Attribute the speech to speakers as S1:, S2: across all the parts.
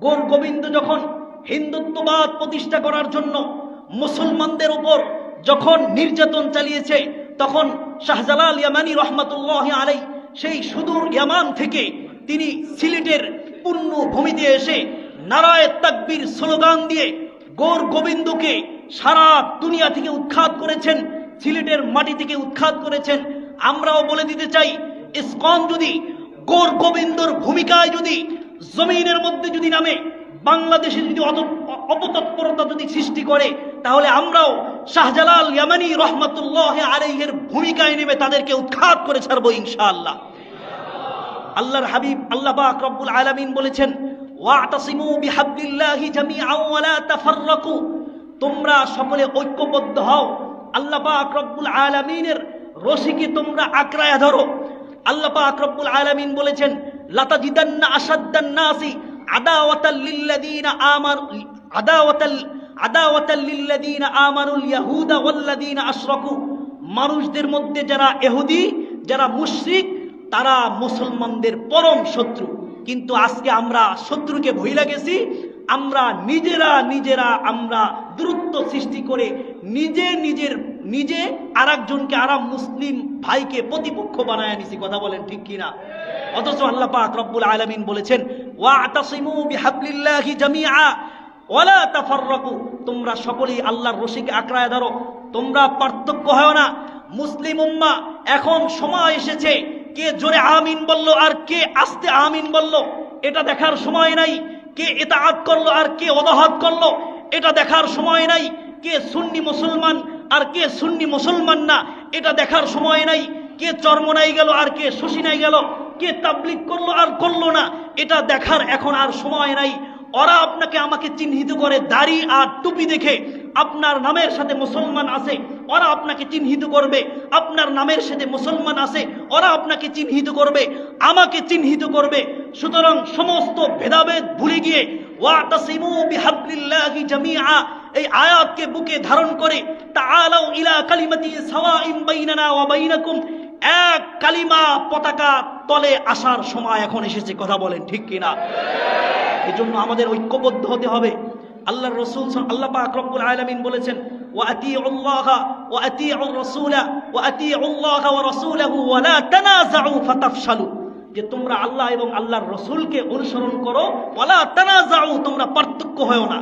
S1: গৌর গোবিন্দ যখন হিন্দুত্ববাদ প্রতিষ্ঠা করার জন্য মুসলমানদের উপর যখন নির্যাতন চালিয়েছে, তখন শাহজালাল ইয়ামানি রহমাতুল্লাহি আলাইহি সেই সুদূর ইয়ামান থেকে তিনি সিলেটের পূর্ণ ভূমিতে এসে নারায়ে তাকবীর স্লোগান দিয়ে গৌর গোবিন্দকে সারা দুনিয়া থেকে উৎখাত করেছেন, সিলেটের মাটি থেকে উৎখাত করেছেন। আমরাও বলে দিতে চাই, ইসকন যদি গৌর গোবিন্দর ভূমিকায় যদি জমিনের মধ্যে যদি নামে, বাংলাদেশে যদি অপতৎপরতা যদি সৃষ্টি করে, তাহলে আমরাও শাহজালাল ইয়ামানি রহমাতুল্লাহি আলাইহির ভূমিকায় নেমে তাদেরকে উৎখাত করে ছাড়বো ইনশাআল্লাহ। আল্লাহর হাবিব আল্লাহ পাক রব্বুল আলামিন বলেছেন, ওয়াতাসিমু বিহাবলিল্লাহি জামিআন ওয়া লা তাফাররাকু, তোমরা সকলে ঐক্যবদ্ধ হও, আল্লাহ পাক রব্বুল আলামিনের রশিকে তোমরা আঁকড়ায়া ধরো। আল্লাহ পাক রব্বুল আলামিন বলেছেন, লাতাজিদান্না আশাদ্দান নাসি আদাওয়াতাল লিল্লাযীনা আমানু আদাওয়াতাল লিল্লাযীনা আমানুল ইয়াহুদা ওয়াল্লাযীনা আশরাকু, মানুষদের মধ্যে যারা ইহুদি, যারা মুশরিক, তারা মুসলমানদের পরম শত্রু। কিন্তু আজকে আমরা শত্রুকে ভুলে গেছি, আমরা নিজেরা আমরা দূরত্ব সৃষ্টি করে নিজে আরেকজনকে আরাম মুসলিম ভাইকে প্রতিপক্ষ বানায় নিছি। কথা বলেন ঠিক কিনা? অথচ আল্লাহ পাক রব্বুল আলামিন বলেছেন, ওয়াতাসিমু বিহাবলিল্লাহি জামিআ ওয়া লা তাফাররাকু, তোমরা সকলেই আল্লাহর রশিকে আঁকড়ায় ধরো, তোমরা পার্থক্য হয় না। মুসলিম উম্মাহ এখন সময় এসেছে, কে জোরে আমিন বলল আর কে আস্তে আমিন বলল এটা দেখার সময় নাই, কে ইতাআত করলো আর কে ওয়াদাহাত করলো এটা দেখার সময় নাই, কে সুন্নি মুসলমান আর কে সুন্নি মুসলমান না এটা দেখার সময় নাই, কে চরমনাই গেল আর কে শশিনাই গেল, কে তাবলীগ করলো আর করলো না এটা দেখার এখন আর সময় নাই। ওরা আপনাকে আমাকে চিহ্নিত করে দাড়ি আর টুপি দেখে আপনার নামের সাথে মুসলমান আছে, ওরা আপনাকে চিহ্নিত করবে, আপনার নামের সাথে মুসলমান আছে, ওরা আপনাকে চিহ্নিত করবে, আমাকে চিহ্নিত করবে। সুতরাং সমস্ত ভেদাভেদ ভুলে গিয়ে ওয়াতাসিমু বিহাবলিল্লাহি জামিআ এই আয়াতকে বুকে ধারণ করে তাআলাউ ইলা কালিমাতি সাওয়াইন বাইনানা ওয়া বাইনাকুম, এক কালিমা পতাকা তলে আসার সময় এখন এসেছে। কথা বলেন ঠিক কিনা? এজন্য আমাদের ঐক্যবদ্ধ হতে হবে। আল্লাহর রাসূল আল্লাহ পাক রব্বুল আলামিন বলেছেন, ওয়া আতিউল্লাহা ওয়া আতিউর রাসূলা ওয়া আতিউল্লাহা ওয়া রাসূলাহু ওয়া লা তানাযাউ ফাতাফশালু, যে তোমরা আল্লাহ এবং আল্লাহর রাসূলকে অনুসরণ করো, ওয়া লা তানাযাউ, তোমরা পার্থক্য হয় না,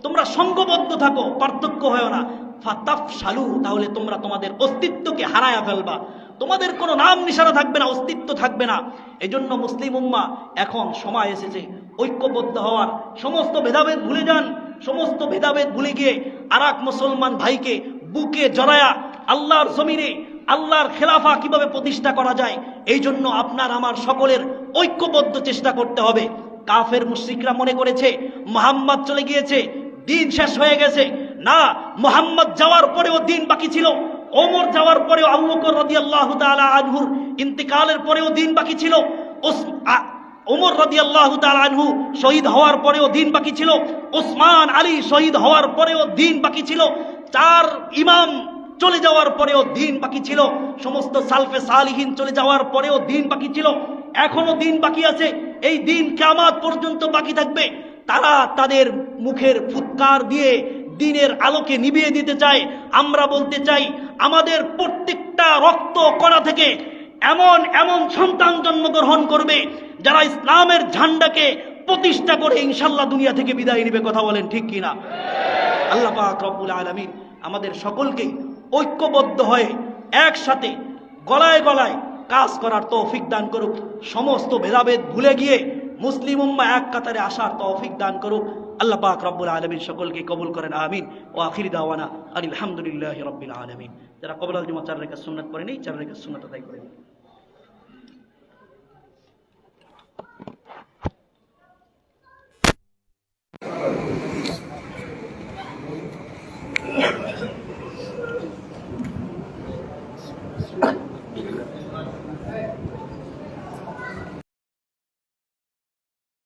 S1: তোমরা সংঘবদ্ধ থাকো, পার্থক্য হয় না, ফাতাফশালু, তাহলে তোমরা তোমাদের অস্তিত্বকে হারায়া ফেলবা, তোমাদের কোনো নাম নিশানা থাকবে না, অস্তিত্ব থাকবে না। এজন্য মুসলিম উম্মাহ এখন সময় এসেছে ঐক্যবদ্ধ হওয়ার। সমস্ত ভেদাভেদ ভুলে যান, সমস্ত ভেদাভেদ ভুলে গিয়ে আরেক মুসলমান ভাইকে বুকে জড়ায়া আল্লাহর জমিনে আল্লাহর খেলাফা কিভাবে প্রতিষ্ঠা করা যায়, এই জন্য আপনার আমার সকলের ঐক্যবদ্ধ চেষ্টা করতে হবে। কাফের মুশরিকরা মনে করেছে মুহাম্মদ চলে গিয়েছে, দিন শেষ হয়ে গেছে। না, মুহাম্মদ যাওয়ার পরেও দিন বাকি ছিল, ওমর যাওয়ার পরেও, আবু বকর রাদিয়াল্লাহু তাআলা আনহুর ইন্তিকালের পরেও দিন বাকি ছিল, ওমর রাদিয়াল্লাহু তাআলা আনহু শহীদ হওয়ার পরেও দিন বাকি ছিল, ওসমান আলী শহীদ হওয়ার পরেও দিন বাকি ছিল, চার ইমাম চলে যাওয়ার পরেও দিন বাকি ছিল, সমস্ত সালফে সালিহিন চলে যাওয়ার পরেও দিন বাকি ছিল, এখনো দিন বাকি আছে। এই দিন কিয়ামত পর্যন্ত বাকি থাকবে। তারা তাদের মুখের ফুৎকার দিয়ে দিনের আলোকে নিভিয়ে দিতে চায়। আমরা বলতে চাই, আমাদের প্রত্যেকটা রক্ত কণা থেকে এমন এমন সন্তান জন্মগ্রহণ করবে যারা ইসলামের ঝান্ডাকে প্রতিষ্ঠা করে ইনশাআল্লাহ দুনিয়া থেকে বিদায় নেবে। কথা বলেন ঠিক কিনা? আল্লাহ পাক রব্বুল আলামিন আমাদের সকলকে ঐক্যবদ্ধ হয়ে একসাথে গলায় গলায় কাজ করার তৌফিক দান করুক। সমস্ত ভেদাভেদ ভুলে গিয়ে মুসলিম উম্মাহ এক কাতারে আসার তৌফিক দান করুক। আল্লাহ পাক রব্বুল আলামিন সকলকে কবুল করেন, আমিন। ওয়া আখির দাওয়ানা আলহামদুলিল্লাহি রাব্বিল আলামিন। যারা কবলাল জুমা 4 রাকাত সুন্নাত পড়েনি, 4 রাকাত সুন্নাত আদায় করেন।